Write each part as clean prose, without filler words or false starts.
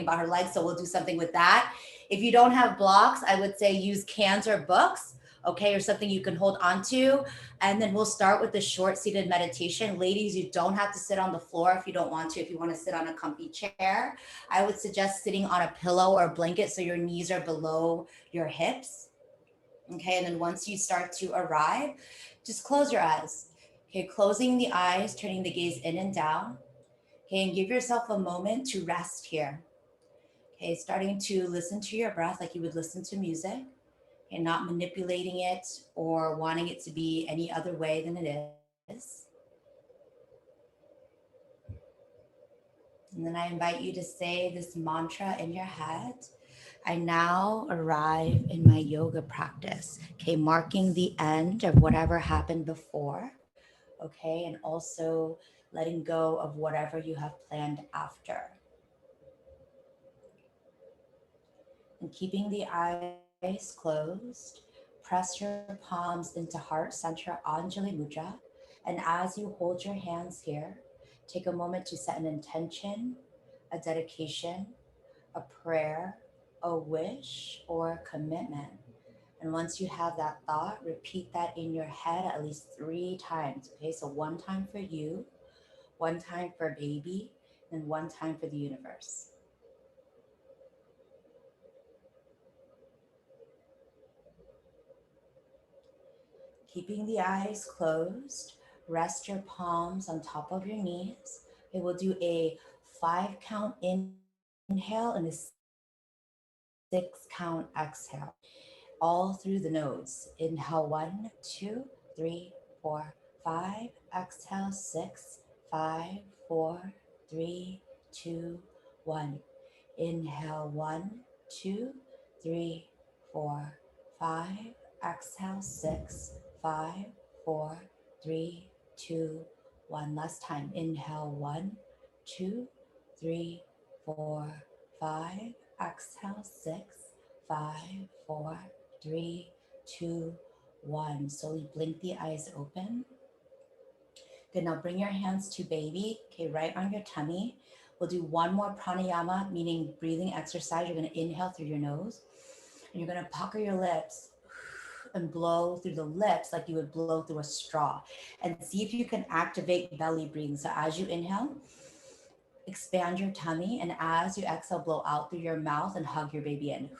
about her legs, so we'll do something with that. If you don't have blocks, I would say use cans or books, okay, or something you can hold onto. And then we'll start with the short seated meditation. Ladies, you don't have to sit on the floor if you don't want to. If you want to sit on a comfy chair, I would suggest sitting on a pillow or a blanket so your knees are below your hips. Okay, and then once you start to arrive, just close your eyes. Okay, closing the eyes, turning the gaze in and down. Okay, and give yourself a moment to rest here. Okay, starting to listen to your breath like you would listen to music and not manipulating it or wanting it to be any other way than it is. And then I invite you to say this mantra in your head. I now arrive in my yoga practice, okay, marking the end of whatever happened before, okay, and also letting go of whatever you have planned after. And keeping the eyes closed, press your palms into heart center Anjali Mudra. And as you hold your hands here, take a moment to set an intention, a dedication, a prayer, a wish, or commitment. And once you have that thought, repeat that in your head at least 3 times. Okay, so one time for you, one time for baby, and one time for the universe. Keeping the eyes closed, rest your palms on top of your knees. It will do a 5 count inhale and a 6 count exhale, all through the nose. Inhale one, two, three, four, five. Exhale six, five, four, three, two, one. Inhale one, two, three, four, five. Exhale six, five, four, three, two, one. Last time. Inhale one, two, three, four, five. Exhale six, five, four, three, two, one. Slowly blink the eyes open. Good. Now bring your hands to baby. Okay, right on your tummy. We'll do one more pranayama, meaning breathing exercise. You're going to inhale through your nose, and you're going to pucker your lips and blow through the lips like you would blow through a straw. And see if you can activate belly breathing. So as you inhale, expand your tummy, and as you exhale, blow out through your mouth and hug your baby in.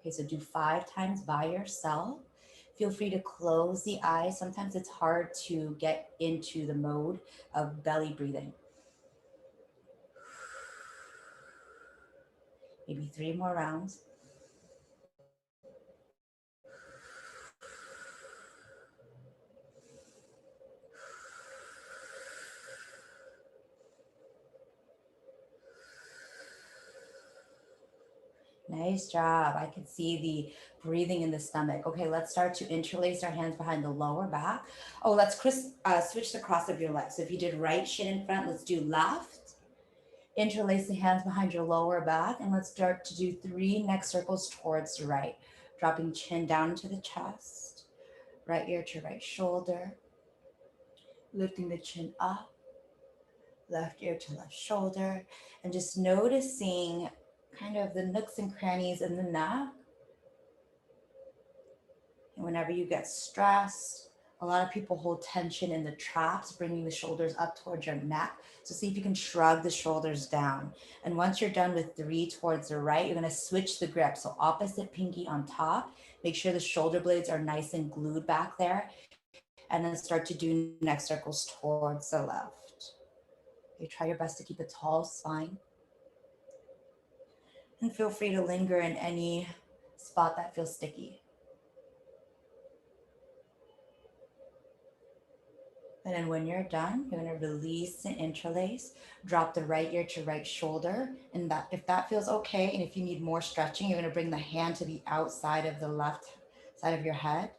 Okay, so do 5 times by yourself. Feel free to close the eyes. Sometimes it's hard to get into the mode of belly breathing. Maybe 3 more rounds. Nice job. I can see the breathing in the stomach. Okay, let's start to interlace our hands behind the lower back. Oh, let's switch the cross of your legs. So if you did right shin in front, let's do left. Interlace the hands behind your lower back, and let's start to do 3 neck circles towards the right. Dropping chin down into the chest, right ear to right shoulder, lifting the chin up, left ear to left shoulder, and just noticing kind of the nooks and crannies in the neck. And whenever you get stressed, a lot of people hold tension in the traps, bringing the shoulders up towards your neck. So see if you can shrug the shoulders down. And once you're done with 3 towards the right, you're going to switch the grip. So opposite pinky on top. Make sure the shoulder blades are nice and glued back there. And then start to do neck circles towards the left. You try your best to keep a tall spine. And feel free to linger in any spot that feels sticky. And then when you're done, you're going to release and interlace. Drop the right ear to right shoulder. And that, if that feels okay, and if you need more stretching, you're going to bring the hand to the outside of the left side of your head.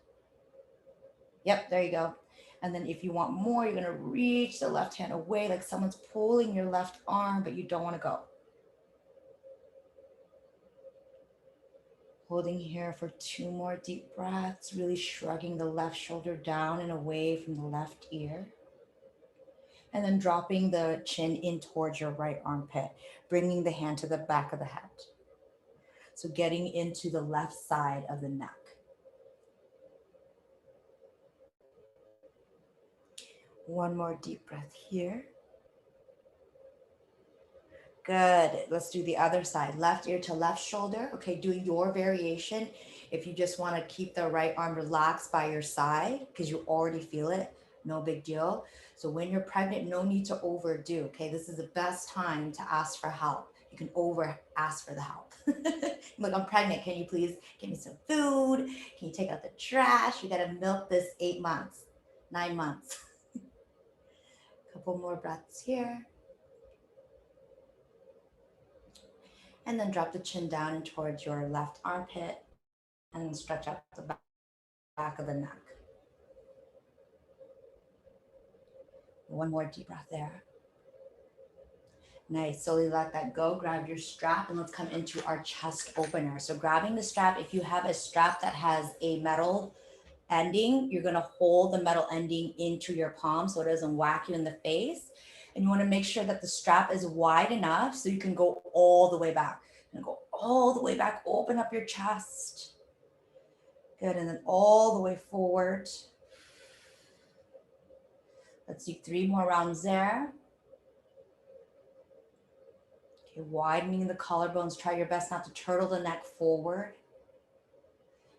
Yep, there you go. And then if you want more, you're going to reach the left hand away like someone's pulling your left arm, but you don't want to go. Holding here for 2 more deep breaths, really shrugging the left shoulder down and away from the left ear. And then dropping the chin in towards your right armpit, bringing the hand to the back of the head. So getting into the left side of the neck. One more deep breath here. Good. Let's do the other side. Left ear to left shoulder. Okay, doing your variation. If you just want to keep the right arm relaxed by your side because you already feel it, no big deal. So when you're pregnant, no need to overdo. Okay, this is the best time to ask for help. You can over ask for the help. Like, I'm pregnant. Can you please give me some food? Can you take out the trash? You got to milk this 8 months, 9 months. Couple more breaths here. And then drop the chin down and towards your left armpit and then stretch out the back of the neck. One more deep breath there. Nice. Slowly let that go. Grab your strap and let's come into our chest opener. So grabbing the strap, if you have a strap that has a metal ending, you're going to hold the metal ending into your palm so it doesn't whack you in the face. And you want to make sure that the strap is wide enough so you can go all the way back. And go all the way back. Open up your chest. Good. And then all the way forward. Let's do 3 more rounds there. Okay, widening the collarbones. Try your best not to turtle the neck forward.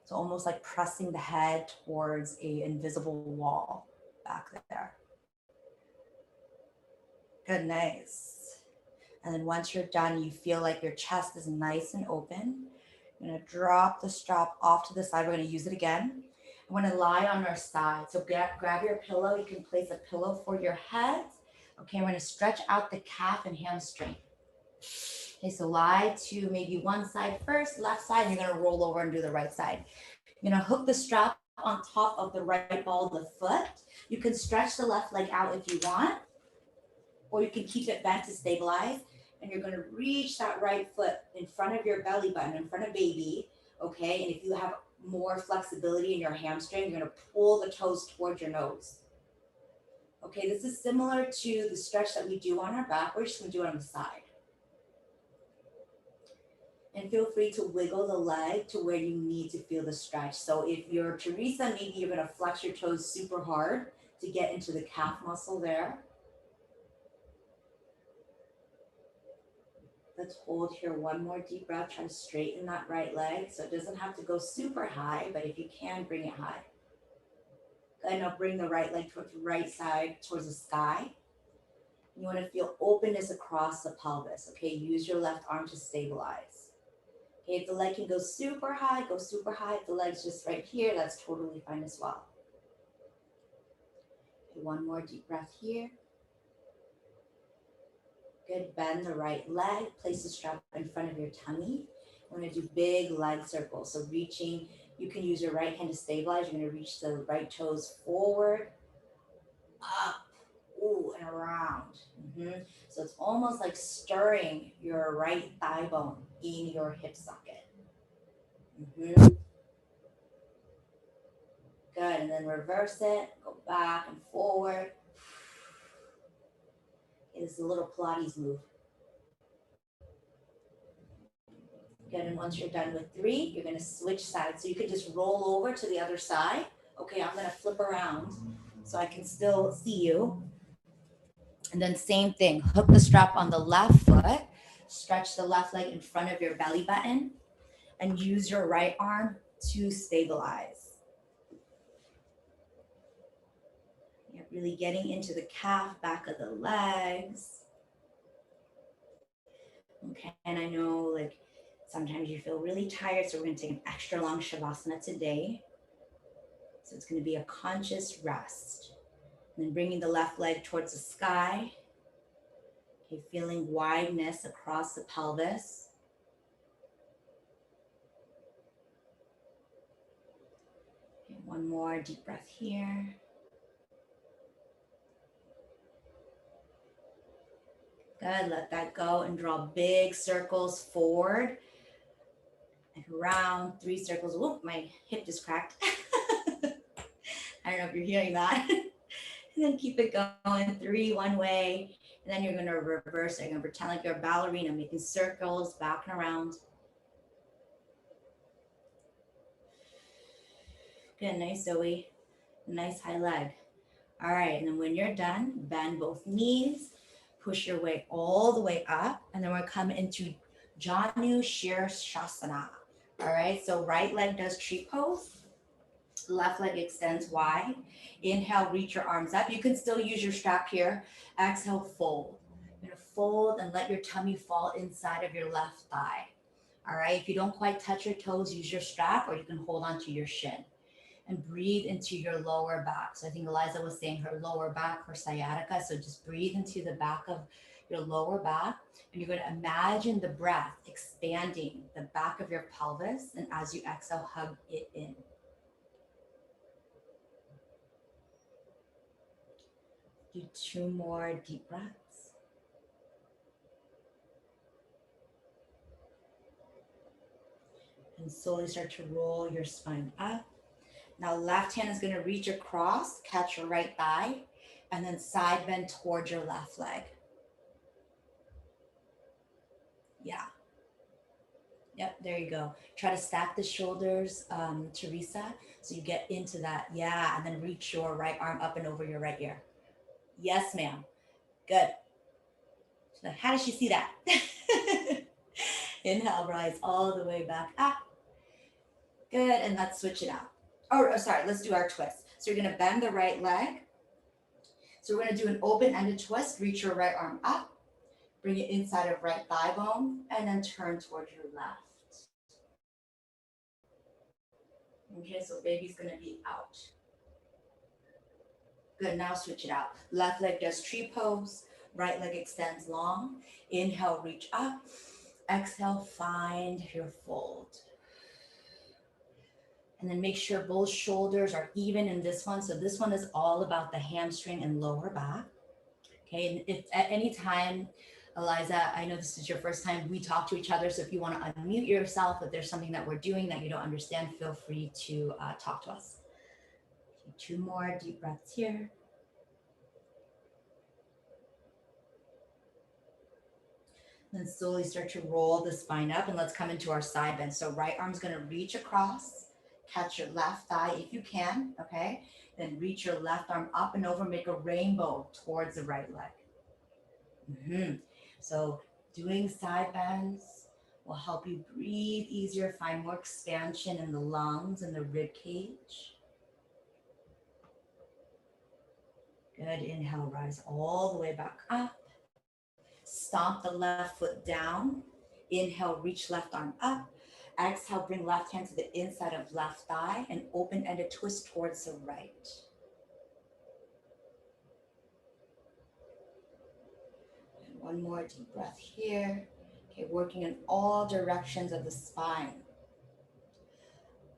So almost like pressing the head towards an invisible wall back there. Good, nice. And then once you're done, you feel like your chest is nice and open. You're gonna drop the strap off to the side. We're gonna use it again. I'm gonna lie on our side. So grab your pillow. You can place a pillow for your head. Okay, we're gonna stretch out the calf and hamstring. Okay, so lie to maybe one side first, left side, and you're gonna roll over and do the right side. You're gonna hook the strap on top of the right ball of the foot. You can stretch the left leg out if you want, or you can keep it bent to stabilize. And you're gonna reach that right foot in front of your belly button, in front of baby, okay? And if you have more flexibility in your hamstring, you're gonna pull the toes towards your nose. Okay, this is similar to the stretch that we do on our back. We're just gonna do it on the side. And feel free to wiggle the leg to where you need to feel the stretch. So if you're Teresa, maybe you're gonna flex your toes super hard to get into the calf muscle there. Let's hold here one more deep breath. Try to straighten that right leg. So it doesn't have to go super high, but if you can, bring it high. And now bring the right leg towards the right side, towards the sky. You wanna feel openness across the pelvis, okay? Use your left arm to stabilize. Okay, if the leg can go super high, go super high. If the leg's just right here, that's totally fine as well. Okay, one more deep breath here. Good, bend the right leg, place the strap in front of your tummy. We're gonna do big leg circles. So reaching, you can use your right hand to stabilize. You're gonna reach the right toes forward, up, ooh, and around. So it's almost like stirring your right thigh bone in your hip socket. Good, and then reverse it, go back and forward. Okay, this is a little Pilates move. Good, and once you're done with 3, you're gonna switch sides. So you could just roll over to the other side. Okay, I'm gonna flip around so I can still see you. And then same thing, hook the strap on the left foot, stretch the left leg in front of your belly button, and use your right arm to stabilize. You're really getting into the calf, back of the legs. Okay, and I know like sometimes you feel really tired, so we're gonna take an extra long Shavasana today. So it's gonna be a conscious rest. And then bringing the left leg towards the sky. Okay, feeling wideness across the pelvis. Okay, one more deep breath here. Good, let that go and draw big circles forward and around, 3 circles. Whoop, my hip just cracked. I don't know if you're hearing that. And then keep it going. 3 one way. And then you're going to reverse it. You're going to pretend like you're a ballerina, making circles back and around. Good. Nice, Zoe. Nice high leg. All right. And then when you're done, bend both knees. Push your way all the way up. And then we're coming into Janu Shirshasana. All right. So right leg does tree pose. Left leg extends wide. Inhale, reach your arms up. You can still use your strap here. Exhale, fold. You're gonna fold and let your tummy fall inside of your left thigh. All right, if you don't quite touch your toes, use your strap or you can hold onto your shin. And breathe into your lower back. So I think Eliza was saying her lower back, her sciatica. So just breathe into the back of your lower back. And you're going to imagine the breath expanding the back of your pelvis. And as you exhale, hug it in. Do 2 more deep breaths. And slowly start to roll your spine up. Now left hand is going to reach across, catch your right thigh, and then side bend towards your left leg. Yeah. Yep, there you go. Try to stack the shoulders, Teresa, so you get into that. Yeah, and then reach your right arm up and over your right ear. Yes, ma'am. Good. So how does she see that? Inhale, rise all the way back up. Good, and let's switch it out. Oh, sorry, let's do our twist. So you're gonna bend the right leg. So we're gonna do an open-ended twist. Reach your right arm up, bring it inside of right thigh bone, and then turn towards your left. Okay, so baby's gonna be out. Good, now switch it out. Left leg does tree pose, right leg extends long. Inhale, reach up. Exhale, find your fold. And then make sure both shoulders are even in this one. So this one is all about the hamstring and lower back. Okay, and if at any time, Eliza, I know this is your first time we talk to each other. So if you want to unmute yourself, if there's something that we're doing that you don't understand, feel free to talk to us. Okay, 2 more deep breaths here. Then slowly start to roll the spine up and let's come into our side bend. So right arm's gonna reach across, catch your left thigh if you can, okay? Then reach your left arm up and over, make a rainbow towards the right leg. So doing side bends will help you breathe easier, find more expansion in the lungs and the rib cage. Good, inhale, rise all the way back up. Stomp the left foot down. Inhale, reach left arm up. Exhale, bring left hand to the inside of left thigh and open-ended twist towards the right. And 1 more deep breath here. Okay, working in all directions of the spine.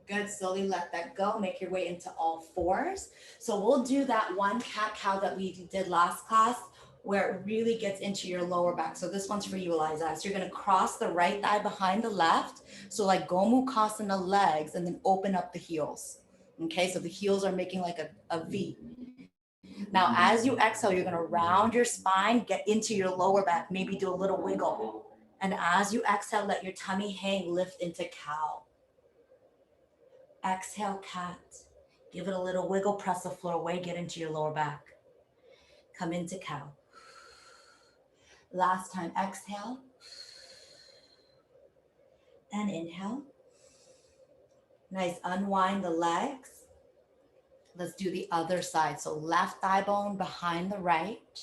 Good, slowly let that go. Make your way into all fours. So we'll do that one cat-cow that we did last class where it really gets into your lower back. So this one's for you, Eliza. So you're gonna cross the right thigh behind the left. So like Gomukhasana legs and then open up the heels. Okay, so the heels are making like a V. Now, as you exhale, you're gonna round your spine, get into your lower back, maybe do a little wiggle. And as you exhale, let your tummy hang, lift into cow. Exhale, cat. Give it a little wiggle, press the floor away, get into your lower back. Come into cow. Last time, exhale. And inhale. Nice, unwind the legs. Let's do the other side. So left thigh bone behind the right.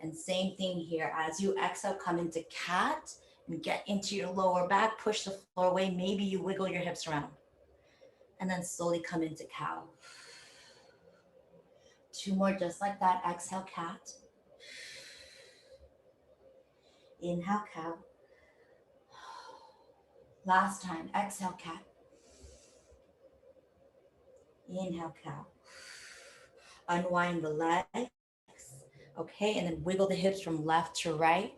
And same thing here. As you exhale, come into cat and get into your lower back. Push the floor away. Maybe you wiggle your hips around. And then slowly come into cow. 2 more just like that. Exhale, cat. Inhale, cow. Last time, exhale, cat. Inhale, cow. Unwind the legs. Okay, and then wiggle the hips from left to right,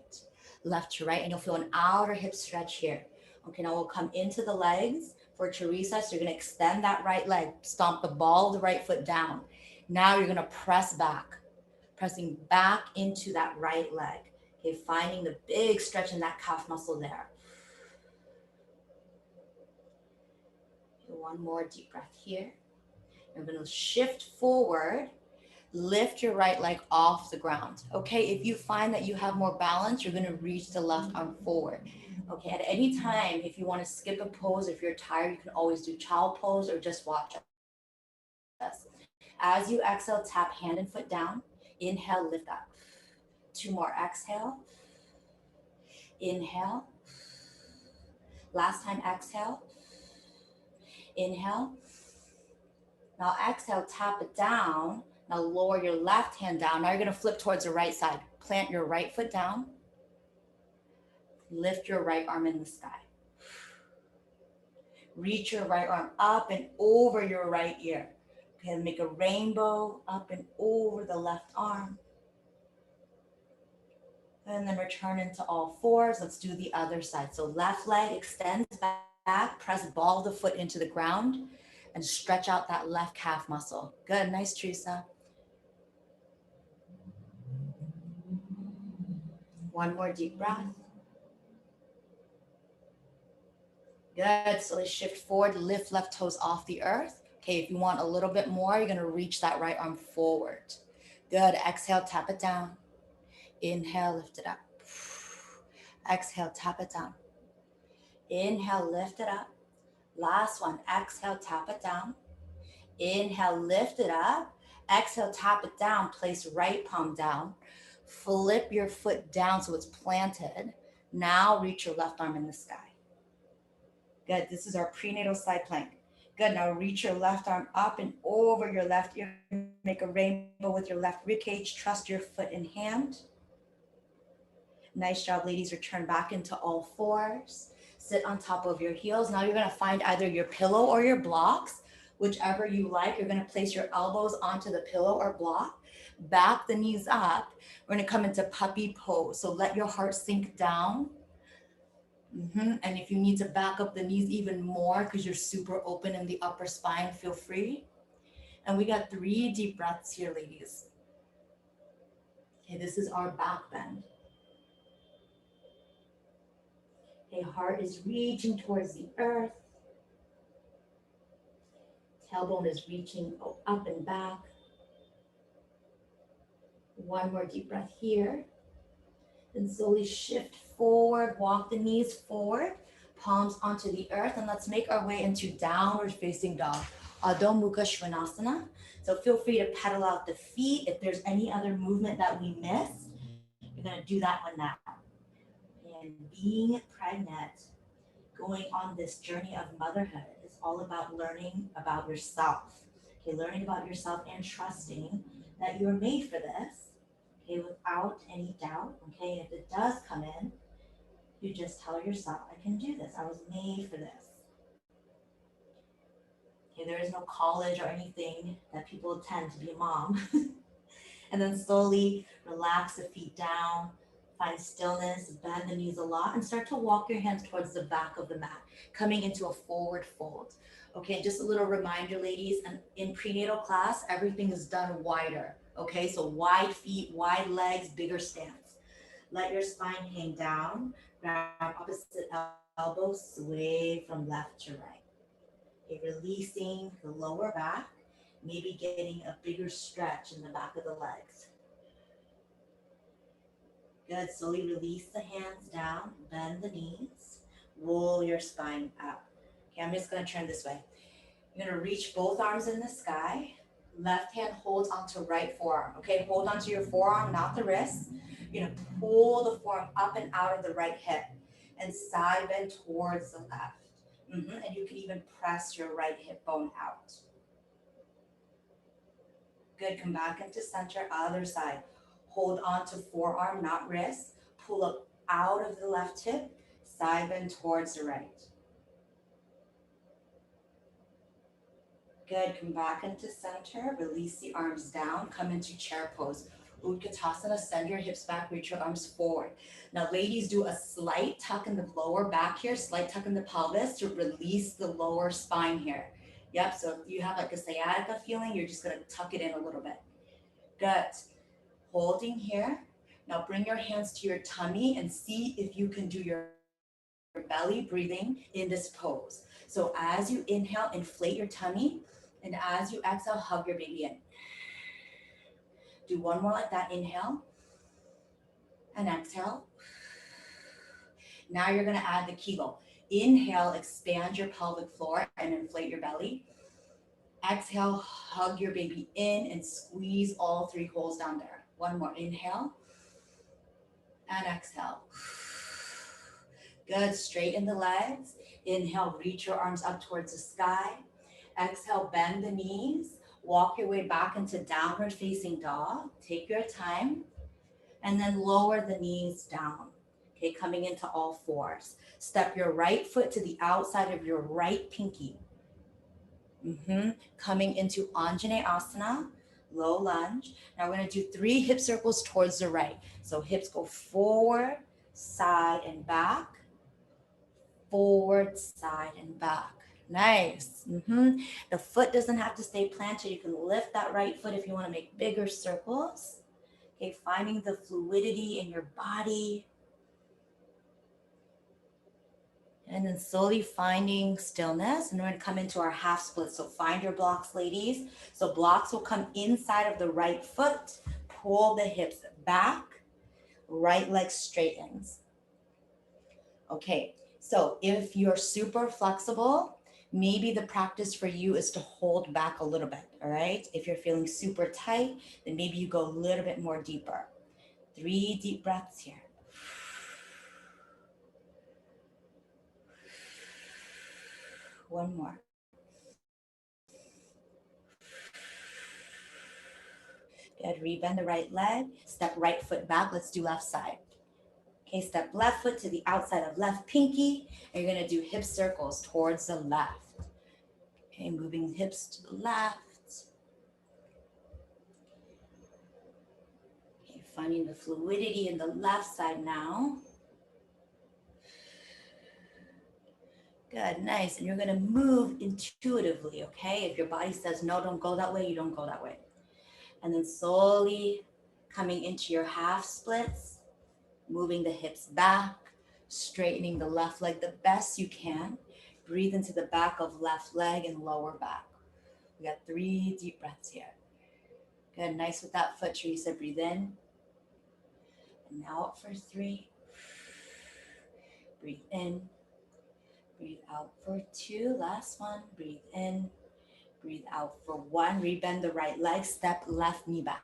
and you'll feel an outer hip stretch here. Okay, now we'll come into the legs for Teresa. So you're gonna extend that right leg, stomp the ball of the right foot down. Now you're gonna press back, pressing back into that right leg. Okay, finding the big stretch in that calf muscle there. One more deep breath here. You're gonna shift forward, lift your right leg off the ground. Okay, if you find that you have more balance, you're gonna reach the left arm forward. Okay, at any time, if you wanna skip a pose, if you're tired, you can always do child pose or just watch us. As you exhale, tap hand and foot down. Inhale, lift up. 2 more. Exhale. Inhale. Last time, exhale. Inhale. Now exhale, tap it down. Now lower your left hand down. Now you're gonna flip towards the right side. Plant your right foot down. Lift your right arm in the sky. Reach your right arm up and over your right ear. Okay, make a rainbow up and over the left arm. And then return into all fours. Let's do the other side. So left leg extends back, press ball of the foot into the ground, and stretch out that left calf muscle. Good, nice, Teresa. One more deep breath. Good, slowly shift forward, lift left toes off the earth. Okay, if you want a little bit more, you're gonna reach that right arm forward. Good, exhale, tap it down. Inhale, lift it up. Exhale, tap it down. Inhale, lift it up. Last one, exhale, tap it down. Inhale, lift it up. Exhale, tap it down. Place right palm down. Flip your foot down so it's planted. Now reach your left arm in the sky. Good. This is our prenatal side plank. Good. Now reach your left arm up and over your left ear. Make a rainbow with your left rib cage. Trust your foot in hand. Nice job, ladies. Return back into all fours. Sit on top of your heels. Now you're going to find either your pillow or your blocks, whichever you like. You're going to place your elbows onto the pillow or block. Back the knees up. We're going to come into puppy pose. So let your heart sink down. And if you need to back up the knees even more because you're super open in the upper spine, feel free. And we got 3 deep breaths here, ladies. Okay, this is our back bend. Okay, heart is reaching towards the earth. Tailbone is reaching up and back. One more deep breath here. Then slowly shift forward, walk the knees forward, palms onto the earth, and let's make our way into downward facing dog, Adho Mukha Svanasana. So feel free to pedal out the feet. If there's any other movement that we missed, you're gonna do that one now. And being pregnant, going on this journey of motherhood is all about learning about yourself. Okay, learning about yourself and trusting that you're made for this. Okay, without any doubt. Okay, if it does come in, you just tell yourself, I can do this. I was made for this. Okay, there is no college or anything that people attend to be a mom. And then slowly relax the feet down, find stillness, bend the knees a lot, and start to walk your hands towards the back of the mat, coming into a forward fold. Okay, just a little reminder, ladies, and in prenatal class, everything is done wider. Okay, so wide feet, wide legs, bigger stance. Let your spine hang down, grab opposite elbow, sway from left to right. Okay, releasing the lower back, maybe getting a bigger stretch in the back of the legs. Good. Slowly release the hands down, bend the knees, roll your spine up. Okay, I'm just going to turn this way. You're going to reach both arms in the sky. Left hand holds onto right forearm. Okay, hold onto your forearm, not the wrist. You're going to pull the forearm up and out of the right hip and side bend towards the left. And you can even press your right hip bone out. Good. Come back into center, other side. Hold on to forearm, not wrist. Pull up out of the left hip, side bend towards the right. Good, come back into center, release the arms down, come into chair pose. Utkatasana, send your hips back, reach your arms forward. Now ladies, do a slight tuck in the lower back here, slight tuck in the pelvis to release the lower spine here. Yep, so if you have like a sciatica feeling, you're just gonna tuck it in a little bit. Good. Holding here. Now bring your hands to your tummy and see if you can do your belly breathing in this pose. So as you inhale, inflate your tummy, and as you exhale, hug your baby in. Do one more like that. Inhale and exhale. Now you're gonna add the Kegel. Inhale, expand your pelvic floor and inflate your belly. Exhale, hug your baby in and squeeze all three holes down there. One more. Inhale and exhale. Good. Straighten the legs. Inhale, reach your arms up towards the sky. Exhale, bend the knees. Walk your way back into downward facing dog. Take your time. And then lower the knees down. Okay, coming into all fours. Step your right foot to the outside of your right pinky. Coming into Anjaneyasana, low lunge. Now we're going to do 3 hip circles towards the right. So hips go forward, side, and back. Forward, side, and back. Nice. The foot doesn't have to stay planted. You can lift that right foot if you want to make bigger circles. Okay, finding the fluidity in your body. And then slowly finding stillness. And we're going to come into our half split. So find your blocks, ladies. So blocks will come inside of the right foot. Pull the hips back. Right leg straightens. Okay, so if you're super flexible, maybe the practice for you is to hold back a little bit, all right? If you're feeling super tight, then maybe you go a little bit more deeper. 3 deep breaths here. One more. Good. Rebend the right leg. Step right foot back. Let's do left side. Okay, step left foot to the outside of left pinky. And you're going to do hip circles towards the left. Okay, moving hips to the left. Okay, finding the fluidity in the left side now. Good, nice. And you're going to move intuitively, okay? If your body says, no, don't go that way, you don't go that way. And then slowly coming into your half splits, moving the hips back, straightening the left leg the best you can. Breathe into the back of left leg and lower back. We got 3 deep breaths here. Good, nice with that foot, Teresa. Breathe in. And now up for 3. Breathe in. Breathe out for 2. Last one. Breathe in. Breathe out for 1. Rebend the right leg. Step left knee back.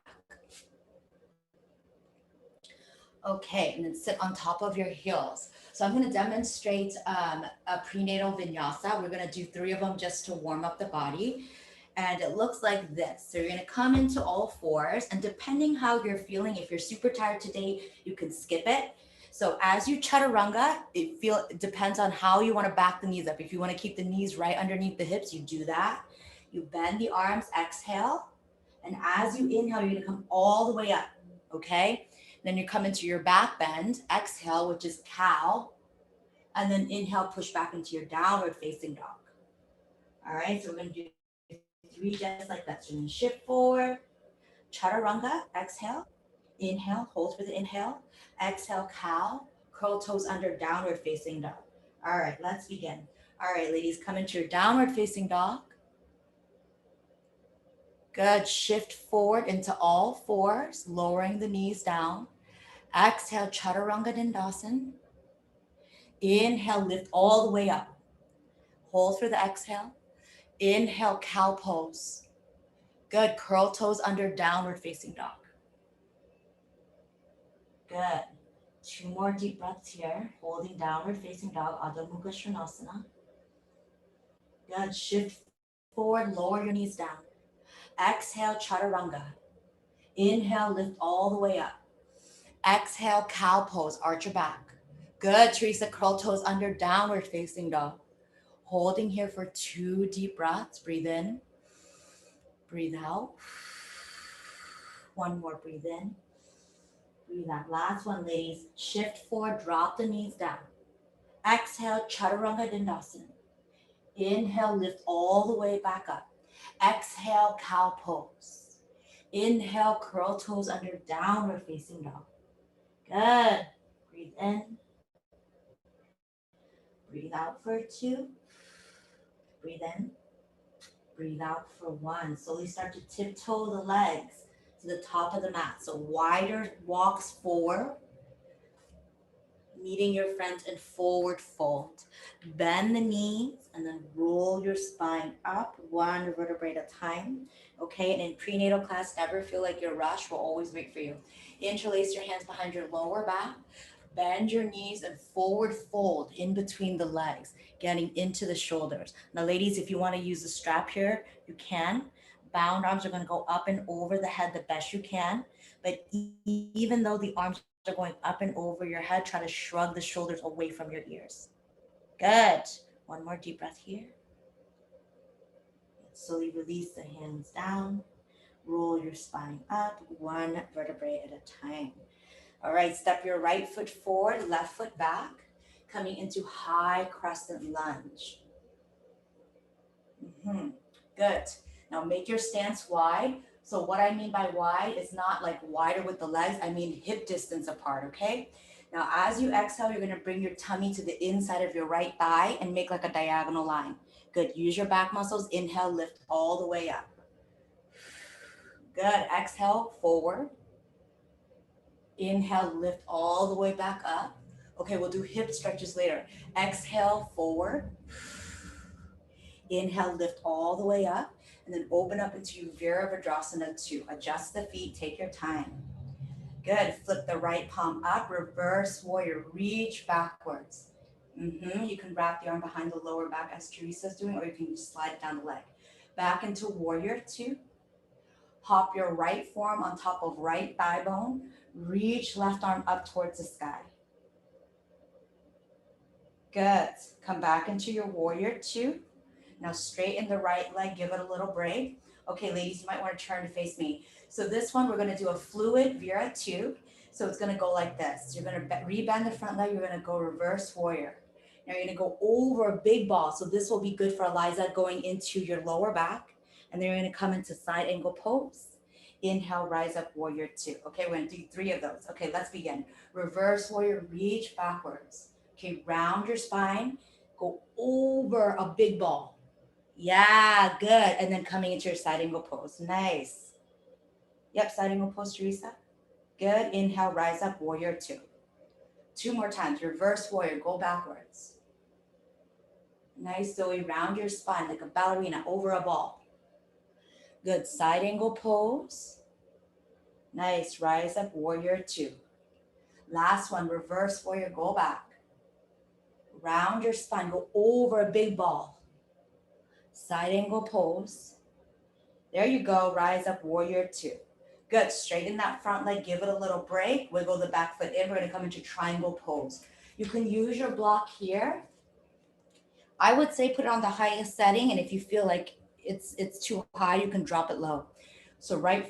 Okay, and then sit on top of your heels. So I'm going to demonstrate a prenatal vinyasa. We're going to do 3 of them just to warm up the body. And it looks like this. So you're going to come into all fours. And depending how you're feeling, if you're super tired today, you can skip it. So as you chaturanga, it depends on how you want to back the knees up. If you want to keep the knees right underneath the hips, you do that. You bend the arms, exhale. And as you inhale, you're going to come all the way up, okay? Then you come into your back bend, exhale, which is cow. And then inhale, push back into your downward facing dog. All right, so we're going to do 3 just like that. So you're going to shift forward, chaturanga, exhale. Inhale, hold for the inhale. Exhale, cow. Curl toes under, downward facing dog. All right, let's begin. All right, ladies, come into your downward facing dog. Good. Shift forward into all fours, lowering the knees down. Exhale, chaturanga dandasana. Inhale, lift all the way up. Hold for the exhale. Inhale, cow pose. Good. Curl toes under, downward facing dog. Good. 2 more deep breaths here. Holding downward facing dog, Adho Mukha Svanasana. Good. Shift forward, lower your knees down. Exhale, chaturanga. Inhale, lift all the way up. Exhale, cow pose, arch your back. Good, Teresa, curl toes under, downward facing dog. Holding here for 2 deep breaths. Breathe in, breathe out. 1 more, breathe in, breathe out. Last one, ladies. Shift forward, drop the knees down. Exhale, chaturanga dandasana. Inhale, lift all the way back up. Exhale, cow pose. Inhale, curl toes under downward facing dog. Good. Breathe in. Breathe out for 2. Breathe in. Breathe out for 1. Slowly start to tiptoe the legs to the top of the mat. So wider walks forward, meeting your friends in forward fold. Bend the knees and then roll your spine up one vertebrae at a time. Okay, and in prenatal class, never feel like you're rushed. We'll always wait for you. Interlace your hands behind your lower back. Bend your knees and forward fold in between the legs, getting into the shoulders. Now, ladies, if you want to use the strap here, you can. Bound arms are going to go up and over the head the best you can. But even though the arms are going up and over your head, try to shrug the shoulders away from your ears. Good. One more deep breath here. Slowly release the hands down. Roll your spine up, one vertebrae at a time. All right, step your right foot forward, left foot back, coming into high crescent lunge. Good. Now make your stance wide. So what I mean by wide is not like wider with the legs. I mean hip distance apart, okay? Now as you exhale, you're gonna bring your tummy to the inside of your right thigh and make like a diagonal line. Good. Use your back muscles. Inhale, lift all the way up. Good. Exhale, forward. Inhale, lift all the way back up. Okay, we'll do hip stretches later. Exhale, forward. Inhale, lift all the way up, and then open up into Virabhadrasana 2. Adjust the feet, take your time. Good. Flip the right palm up, reverse warrior, reach backwards. You can wrap the arm behind the lower back as Teresa's doing, or you can just slide it down the leg. Back into warrior 2. Hop your right forearm on top of right thigh bone. Reach left arm up towards the sky. Good. Come back into your warrior 2. Now straighten the right leg, give it a little break. Okay, ladies, you might want to turn to face me. So this one, we're going to do a fluid Vira 2. So it's going to go like this. You're going to rebend the front leg. You're going to go reverse warrior. Now you're going to go over a big ball. So this will be good for Eliza going into your lower back. And then you're going to come into side angle pose. Inhale, rise up, warrior 2. Okay, we're going to do 3 of those. Okay, let's begin. Reverse warrior, reach backwards. Okay, round your spine. Go over a big ball. Yeah, good. And then coming into your side angle pose. Nice. Yep, side angle pose, Teresa. Good. Inhale, rise up, warrior 2. 2 more times. Reverse warrior, go backwards. Nice, Zoe. Round your spine like a ballerina over a ball. Good. Side angle pose. Nice. Rise up, warrior 2. Last one. Reverse warrior, go back. Round your spine, go over a big ball. Side angle pose. There you go. Rise up, warrior 2. Good. Straighten that front leg. Give it a little break. Wiggle the back foot in. We're going to come into triangle pose. You can use your block here. I would say put it on the highest setting, and if you feel like it's too high, you can drop it low. So right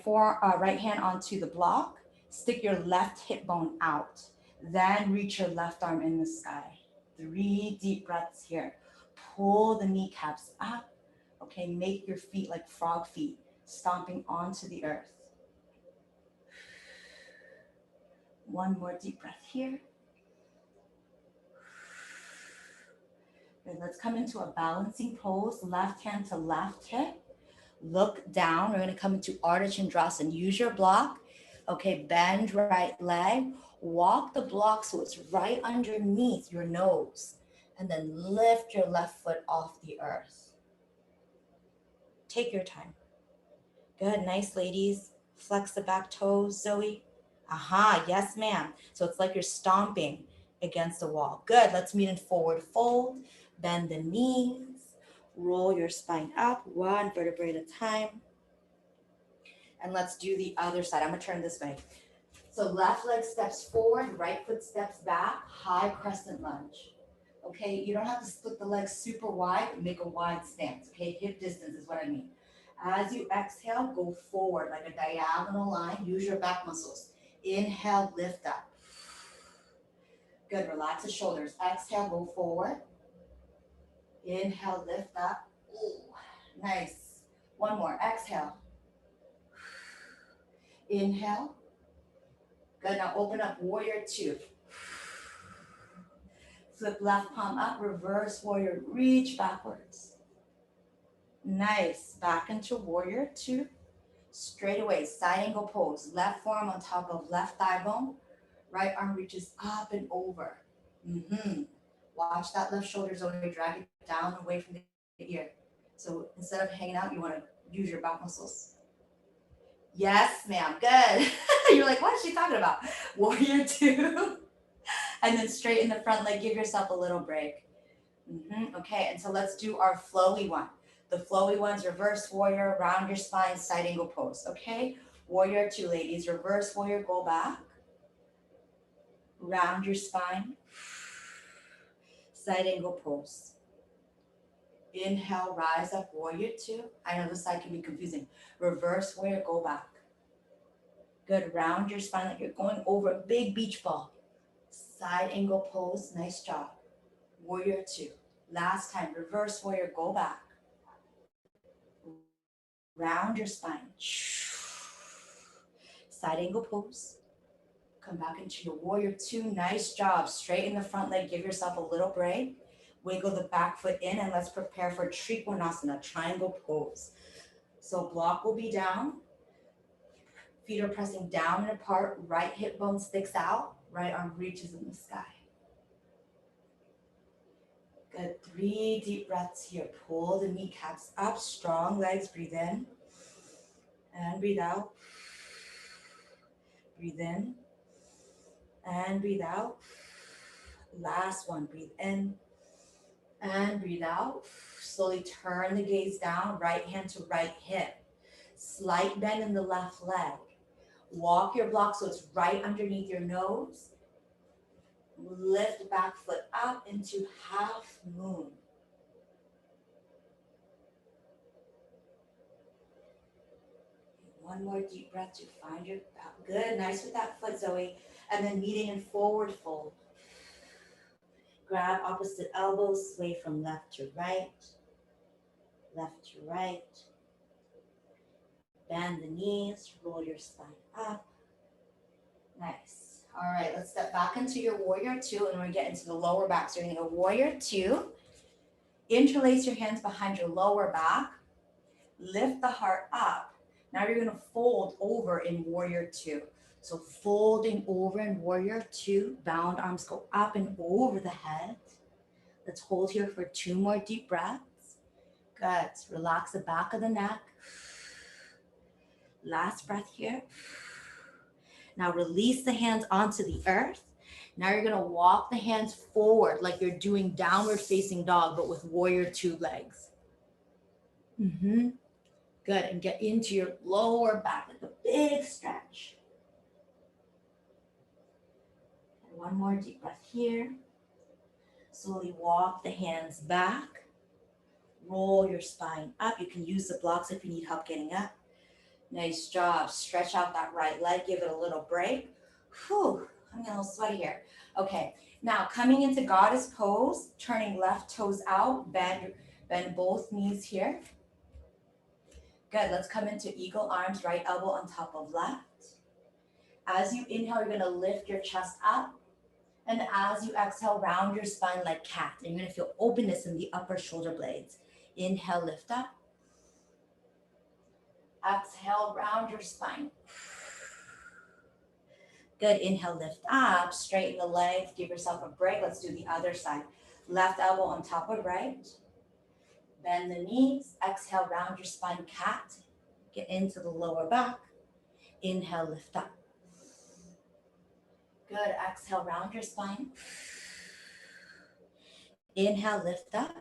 hand onto the block. Stick your left hip bone out. Then reach your left arm in the sky. 3 deep breaths here. Pull the kneecaps up. Okay, make your feet like frog feet, stomping onto the earth. One more deep breath here. Good. Let's come into a balancing pose, left hand to left hip. Look down. We're going to come into Ardha Chandrasana. Use your block. Okay, bend right leg. Walk the block so it's right underneath your nose. And then lift your left foot off the earth. Take your time. Good. Nice, ladies. Flex the back toes, Zoe. Aha, yes, ma'am. So it's like you're stomping against the wall. Good. Let's meet in forward fold. Bend the knees. Roll your spine up, 1 vertebrae at a time. And let's do the other side. I'm going to turn this way. So left leg steps forward, right foot steps back, high crescent lunge. Okay, you don't have to split the legs super wide, make a wide stance. Okay, hip distance is what I mean. As you exhale, go forward like a diagonal line. Use your back muscles. Inhale, lift up. Good, relax the shoulders. Exhale, go forward. Inhale, lift up. Ooh, nice. One more. Exhale. Inhale. Good. Now open up warrior two. Flip left palm up, reverse warrior, reach backwards. Nice. Back into warrior two. Straight away, side angle pose. Left forearm on top of left thigh bone. Right arm reaches up and over. Watch that left shoulder zone. Drag it down away from the ear. So instead of hanging out, you want to use your back muscles. Yes, ma'am. Good. You're like, what is she talking about? Warrior two. And then straighten the front leg. Give yourself a little break. Okay, and so let's do our flowy one. The flowy one's reverse warrior, round your spine, side angle pose. Okay, warrior two, ladies. Reverse warrior, go back. Round your spine. Side angle pose. Inhale, rise up, warrior two. I know this side can be confusing. Reverse warrior, go back. Good, round your spine like you're going over a big beach ball. Side angle pose, nice job. Warrior two. Last time, reverse warrior, go back. Round your spine. Side angle pose. Come back into your warrior two. Nice job. Straighten the front leg. Give yourself a little break. Wiggle the back foot in and let's prepare for Trikonasana, triangle pose. So block will be down. Feet are pressing down and apart. Right hip bone sticks out. Right arm reaches in the sky. Good. 3 deep breaths here. Pull the kneecaps up. Strong legs. Breathe in. And breathe out. Breathe in. And breathe out. Last one. Breathe in. And breathe out. Slowly turn the gaze down. Right hand to right hip. Slight bend in the left leg. Walk your block so it's right underneath your nose. Lift back foot up into half moon. One more deep breath to find your back. Good, nice with that foot, Zoe. And then meeting in forward fold. Grab opposite elbow, sway from left to right. Left to right. Bend the knees, roll your spine up. Nice. All right, let's step back into your warrior two and we're getting into the lower back. So you're gonna go warrior two. Interlace your hands behind your lower back. Lift the heart up. Now you're gonna fold over in warrior two. So folding over in warrior two, bound arms go up and over the head. Let's hold here for 2 more deep breaths. Good, relax the back of the neck. Last breath here. Now release the hands onto the earth. Now you're gonna walk the hands forward like you're doing downward facing dog, but with warrior two legs. Good, and get into your lower back like a big stretch. And one more deep breath here. Slowly walk the hands back. Roll your spine up. You can use the blocks if you need help getting up. Nice job. Stretch out that right leg. Give it a little break. Whew, I'm getting a little sweaty here. Okay, now coming into goddess pose, turning left toes out. Bend both knees here. Good, let's come into eagle arms, right elbow on top of left. As you inhale, you're gonna lift your chest up. And as you exhale, round your spine like cat. And you're gonna feel openness in the upper shoulder blades. Inhale, lift up. Exhale, round your spine. Good, inhale, lift up. Straighten the legs, give yourself a break. Let's do the other side. Left elbow on top of right. Bend the knees. Exhale, round your spine, cat. Get into the lower back. Inhale, lift up. Good, exhale, round your spine. Inhale, lift up.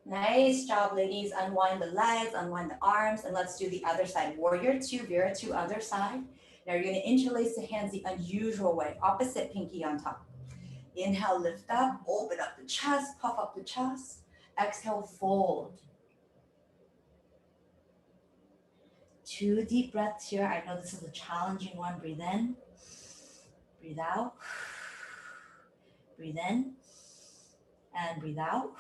Nice job, ladies. Unwind the legs, unwind the arms, and let's do the other side. Warrior two, Vera two, other side. Now you're gonna interlace the hands the unusual way, opposite pinky on top. Inhale, lift up, open up the chest, puff up the chest. Exhale, fold. 2 deep breaths here. I know this is a challenging one. Breathe in, breathe out, breathe in, and breathe out.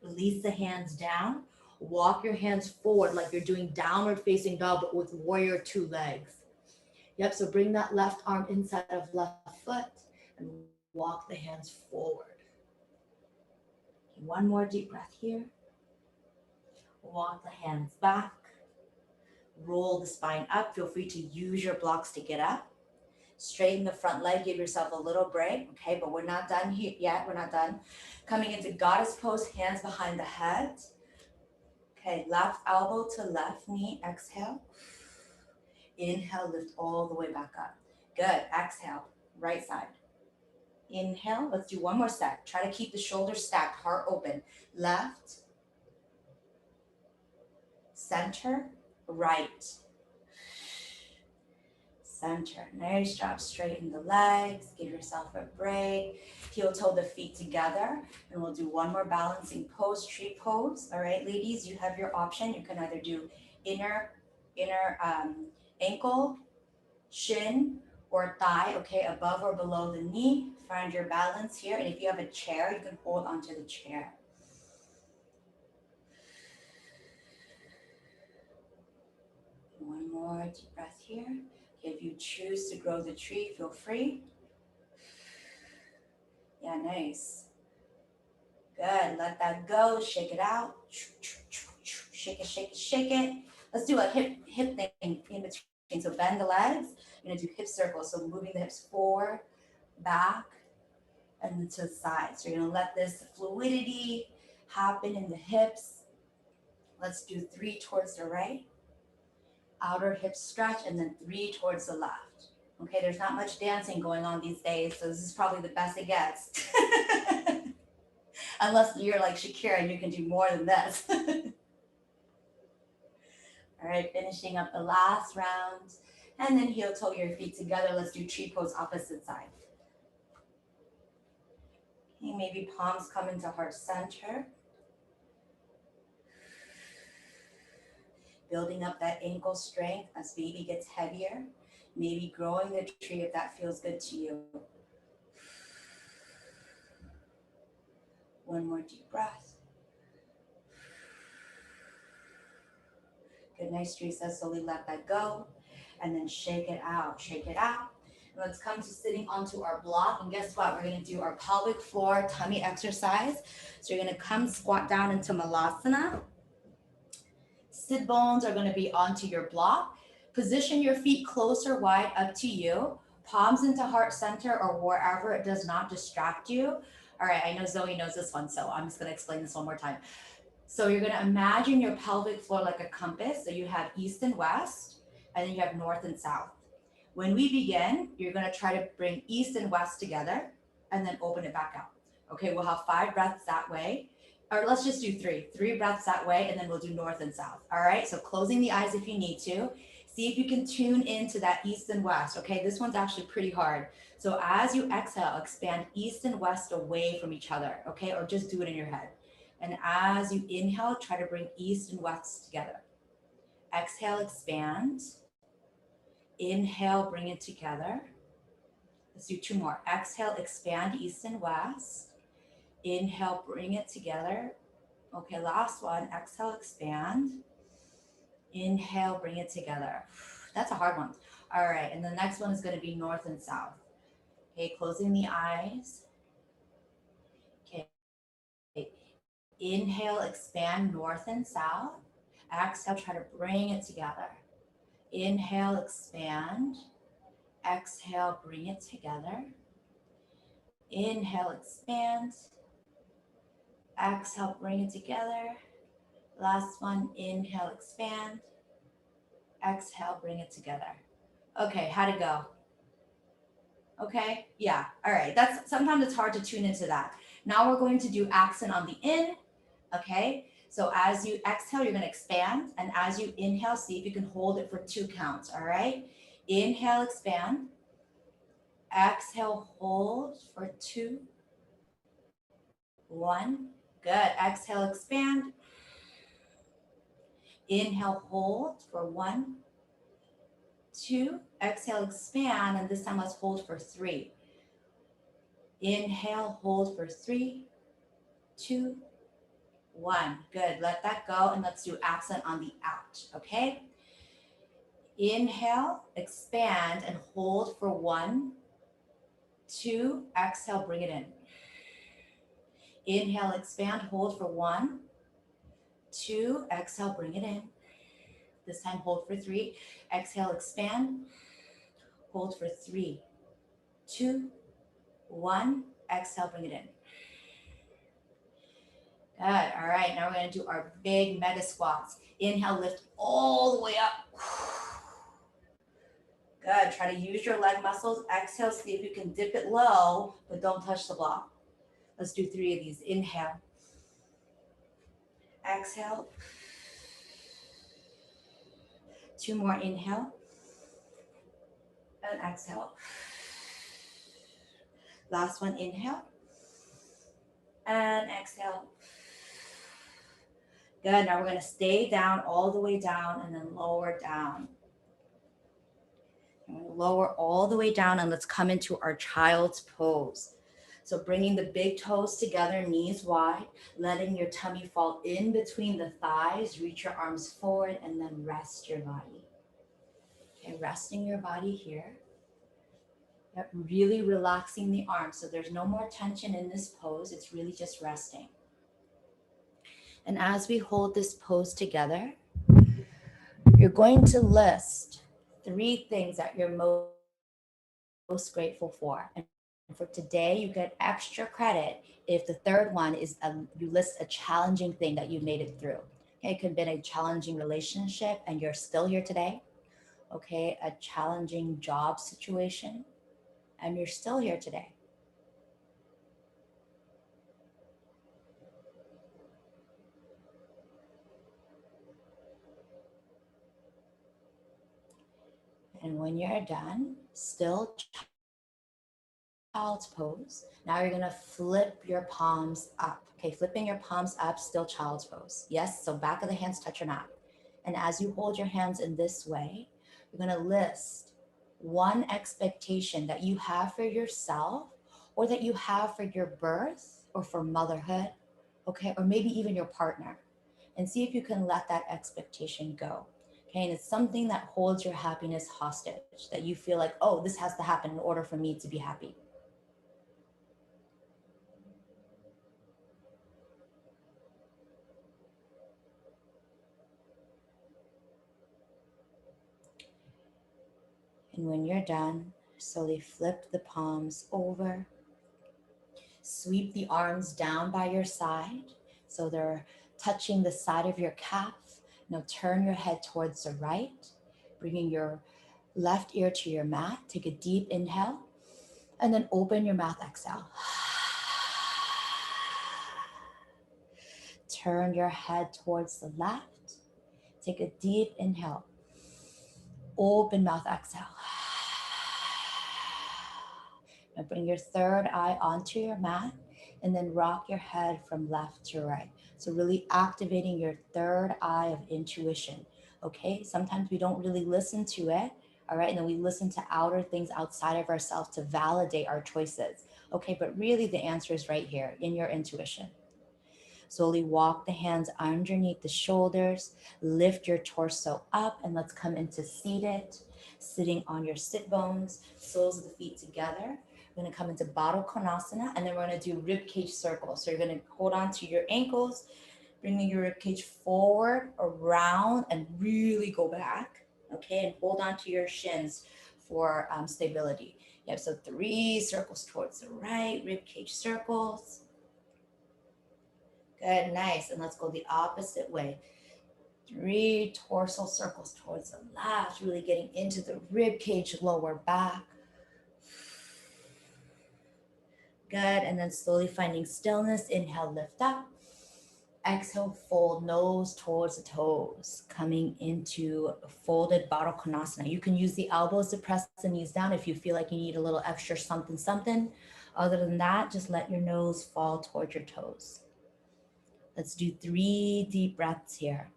Release the hands down. Walk your hands forward like you're doing downward facing dog, but with warrior two legs. Yep, so bring that left arm inside of left foot and walk the hands forward. Okay, one more deep breath here. Walk the hands back. Roll the spine up. Feel free to use your blocks to get up. Straighten the front leg. Give yourself a little break. Okay, but we're not done here yet. We're not done. Coming into goddess pose, hands behind the head. Okay, left elbow to left knee. Exhale. Inhale, lift all the way back up. Good. Exhale, right side. Inhale. Let's do one more set. Try to keep the shoulders stacked, heart open. Left, center, right. Center. Nice job. Straighten the legs. Give yourself a break. Heel toe the feet together. And we'll do one more balancing pose, tree pose. All right, ladies, you have your option. You can either do inner ankle, shin, or thigh, okay, above or below the knee. Find your balance here. And if you have a chair, you can hold onto the chair. One more deep breath here. If you choose to grow the tree, feel free. Yeah, nice. Good. Let that go. Shake it out. Shake it, shake it, shake it. Let's do a hip thing in between. So bend the legs. You're going to do hip circles. So moving the hips forward, back, and then to the side. So you're going to let this fluidity happen in the hips. Let's do 3 towards the right. Outer hip stretch, and then 3 towards the left. Okay, there's not much dancing going on these days, so this is probably the best it gets. Unless you're like Shakira and you can do more than this. All right, finishing up the last round. And then heel toe your feet together. Let's do tree pose opposite side. Okay, maybe palms come into heart center. Building up that ankle strength as baby gets heavier. Maybe growing the tree if that feels good to you. One more deep breath. Good, nice, Teresa. Slowly let that go. And then shake it out, shake it out. And let's come to sitting onto our block. And guess what? We're going to do our pelvic floor tummy exercise. So you're going to come squat down into Malasana. Sit bones are going to be onto your block. Position your feet close or wide, up to you. Palms into heart center or wherever it does not distract you. All right, I know Zoe knows this one, so I'm just going to explain this one more time. So you're going to imagine your pelvic floor like a compass. So you have east and west, and then you have north and south. When we begin, you're going to try to bring east and west together and then open it back out. Okay, we'll have 5 breaths that way. Or let's just do 3 breaths that way, and then we'll do north and south. All right, so closing the eyes if you need to. See if you can tune into that east and west. Okay, this one's actually pretty hard. So as you exhale, expand east and west away from each other. Okay, or just do it in your head. And as you inhale, try to bring east and west together. Exhale, expand. Inhale, bring it together. Let's do 2 more. Exhale, expand east and west. Inhale, bring it together. Okay, last one. Exhale, expand. Inhale, bring it together. That's a hard one. All right, and the next one is going to be north and south. Okay, closing the eyes. Okay, inhale, expand north and south. Exhale, try to bring it together. Inhale, expand. Exhale, bring it together. Inhale, expand. Exhale, bring it together. Last one, inhale, expand. Exhale, bring it together. Okay, how'd it go? Okay, yeah, all right. Sometimes it's hard to tune into that. Now we're going to do accent on the in, okay? So as you exhale, you're gonna expand, and as you inhale, see if you can hold it for 2 counts, all right? Inhale, expand. Exhale, hold for 2, 1. Good, exhale, expand. Inhale, hold for 1, 2. Exhale, expand, and this time let's hold for 3. Inhale, hold for 3, 2, one. Good. Let that go and let's do accent on the out. Okay. Inhale, expand and hold for one, two. Exhale, bring it in. Inhale, expand, hold for one, two. Exhale, bring it in. This time, hold for three. Exhale, expand, hold for three, two, one. Exhale, bring it in. Good. All right. Now we're going to do our big mega squats. Inhale, lift all the way up. Good. Try to use your leg muscles. Exhale, see if you can dip it low, but don't touch the block. Let's do three of these. Inhale. Exhale. Two more. Inhale. And exhale. Last one. Inhale. And exhale. Good. Now we're going to stay down all the way down and then lower down. Lower all the way down and let's come into our child's pose. So bringing the big toes together, knees wide, letting your tummy fall in between the thighs, reach your arms forward and then rest your body. Okay, resting your body here. Yep, really relaxing the arms. So there's no more tension in this pose. It's really just resting. And as we hold this pose together, you're going to list three things that you're most grateful for. And for today, you get extra credit if the third one is you list a challenging thing that you made it through. Okay, it could have been a challenging relationship and you're still here today. Okay, a challenging job situation and you're still here today. And when you're done, still child's pose. Now you're gonna flip your palms up. Okay, flipping your palms up, still child's pose. Yes, so back of the hands touch your mat. And as you hold your hands in this way, you're gonna list one expectation that you have for yourself or that you have for your birth or for motherhood, okay, or maybe even your partner, and see if you can let that expectation go. Okay, and it's something that holds your happiness hostage, that you feel like, oh, this has to happen in order for me to be happy. And when you're done, slowly flip the palms over, sweep the arms down by your side so they're touching the side of your calf. Now turn your head towards the right, bringing your left ear to your mat. Take a deep inhale and then open your mouth, exhale. Turn your head towards the left. Take a deep inhale. Open mouth, exhale. Now bring your third eye onto your mat and then rock your head from left to right. So really activating your third eye of intuition. Okay, sometimes we don't really listen to it. All right, and then we listen to outer things outside of ourselves to validate our choices. Okay, but really the answer is right here in your intuition. Slowly walk the hands underneath the shoulders, lift your torso up, and let's come into seated, sitting on your sit bones, soles of the feet together. We're gonna come into Baddha Konasana, and then we're gonna do rib cage circles. So you're gonna hold on to your ankles, bringing your rib cage forward, around, and really go back. Okay, and hold on to your shins for stability. Yep, so three circles towards the right, rib cage circles. Good, nice. And let's go the opposite way. Three torso circles towards the left, really getting into the rib cage, lower back. Good, and then slowly finding stillness. Inhale, lift up. Exhale, fold nose towards the toes, coming into folded Baddha Konasana. You can use the elbows to press the knees down if you feel like you need a little extra something, something. Other than that, just let your nose fall towards your toes. Let's do 3 deep breaths here.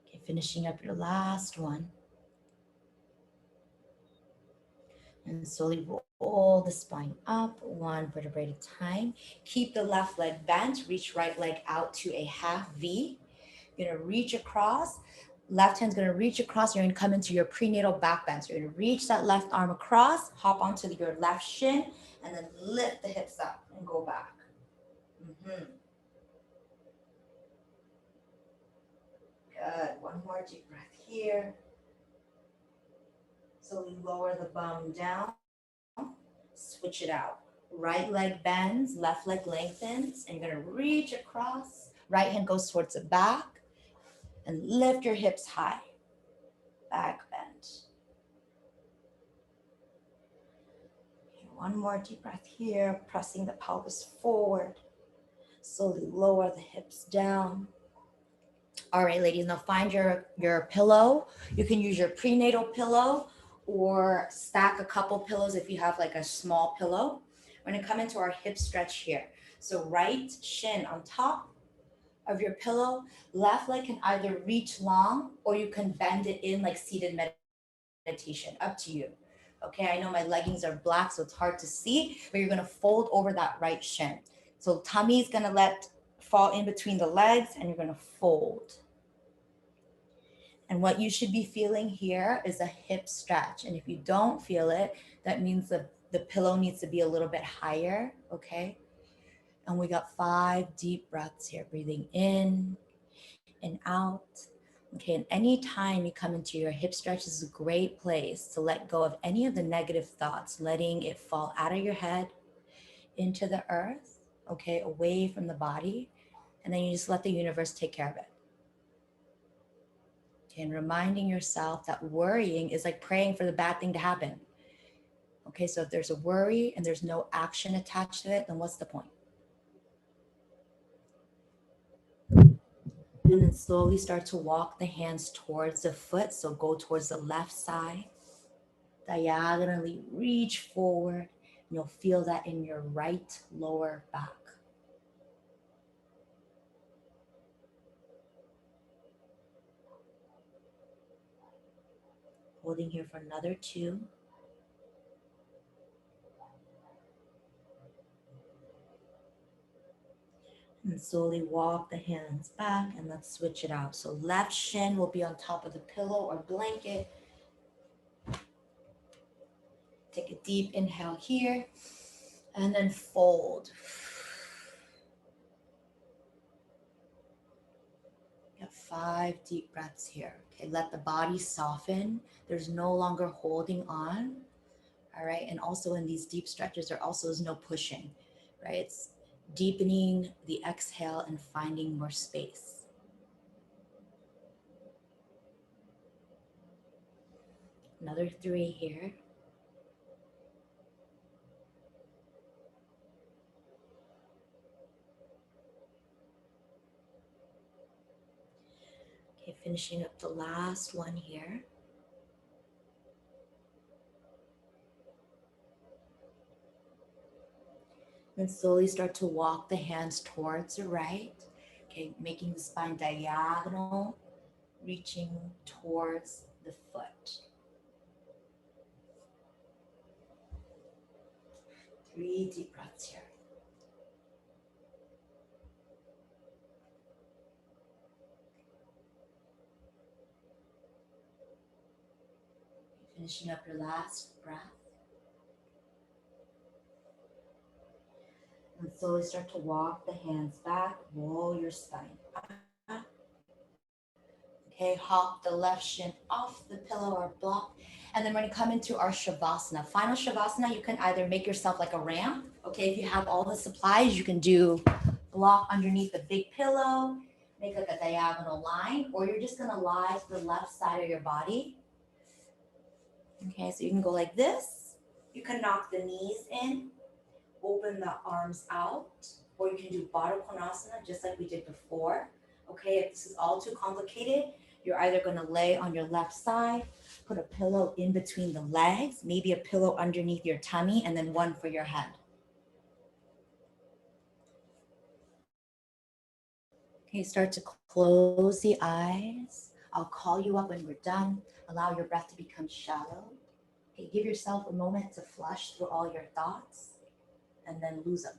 Okay, finishing up your last one. And slowly roll the spine up, one vertebrae at a time. Keep the left leg bent, reach right leg out to a half V. You're gonna reach across. Left hand's gonna reach across. You're gonna come into your prenatal back bend. So you're gonna reach that left arm across, hop onto your left shin, and then lift the hips up and go back. Mm-hmm. Good. One more deep breath here. Slowly lower the bum down. Switch it out. Right leg bends, left leg lengthens, and you're gonna reach across. Right hand goes towards the back and lift your hips high. Back bend. Okay, one more deep breath here, pressing the pelvis forward. Slowly lower the hips down. All right, ladies, now find your pillow. You can use your prenatal pillow or stack a couple pillows if you have like a small pillow. We're gonna come into our hip stretch here. So right shin on top of your pillow, left leg can either reach long or you can bend it in like seated meditation, up to you. Okay, I know my leggings are black, so it's hard to see, but you're gonna fold over that right shin. So tummy's gonna let fall in between the legs and you're gonna fold. And what you should be feeling here is a hip stretch. And if you don't feel it, that means the pillow needs to be a little bit higher, okay? And we got 5 deep breaths here, breathing in and out. Okay, and anytime you come into your hip stretch, this is a great place to let go of any of the negative thoughts, letting it fall out of your head into the earth, okay, away from the body. And then you just let the universe take care of it. Okay, and reminding yourself that worrying is like praying for the bad thing to happen. Okay, so if there's a worry and there's no action attached to it, then what's the point? And then slowly start to walk the hands towards the foot. So go towards the left side, diagonally reach forward, and you'll feel that in your right lower back. Holding here for another 2. And slowly walk the hands back and let's switch it out. So left shin will be on top of the pillow or blanket. Take a deep inhale here and then fold. Got 5 deep breaths here. Okay, let the body soften. There's no longer holding on. All right, and also in these deep stretches, there also is no pushing, right? It's deepening the exhale and finding more space. Another 3 here. Okay, finishing up the last one here. And slowly start to walk the hands towards the right. Okay, making the spine diagonal, reaching towards the foot. 3 deep breaths here. Finishing up your last breath. And slowly start to walk the hands back, roll your spine up. Okay, hop the left shin off the pillow or block. And then we're gonna come into our Shavasana. Final Shavasana, you can either make yourself like a ramp. Okay, if you have all the supplies, you can do block underneath the big pillow, make like a diagonal line, or you're just gonna lie to the left side of your body. Okay, so you can go like this. You can knock the knees in, open the arms out, or you can do Baddha Konasana just like we did before. Okay, if this is all too complicated, you're either going to lay on your left side, put a pillow in between the legs, maybe a pillow underneath your tummy, and then one for your head. Okay, start to close the eyes. I'll call you up when we're done. Allow your breath to become shallow. Okay, give yourself a moment to flush through all your thoughts and then lose them.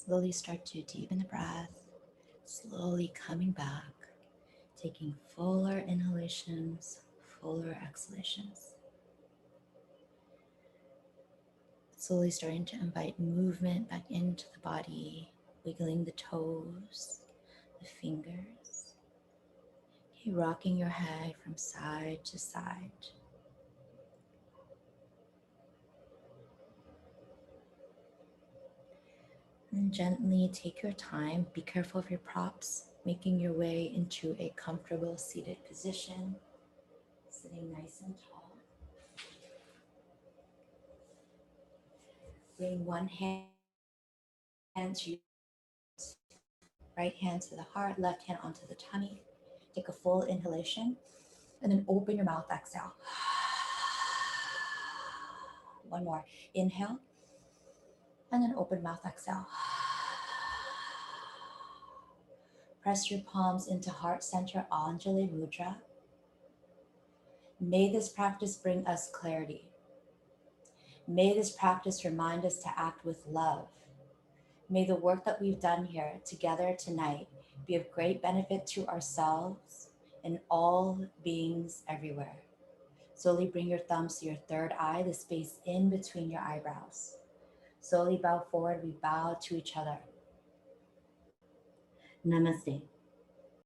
Slowly start to deepen the breath, slowly coming back, taking fuller inhalations, fuller exhalations. Slowly starting to invite movement back into the body, wiggling the toes, the fingers. Okay, rocking your head from side to side. And gently take your time. Be careful of your props, making your way into a comfortable seated position, sitting nice and tall. Bring one hand to your right hand to the heart, left hand onto the tummy. Take a full inhalation and then open your mouth, exhale. One more. Inhale and then open mouth, exhale. Press your palms into heart center, Anjali Mudra. May this practice bring us clarity. May this practice remind us to act with love. May the work that we've done here together tonight be of great benefit to ourselves and all beings everywhere. Slowly bring your thumbs to your third eye, the space in between your eyebrows. Slowly bow forward, we bow to each other. Namaste.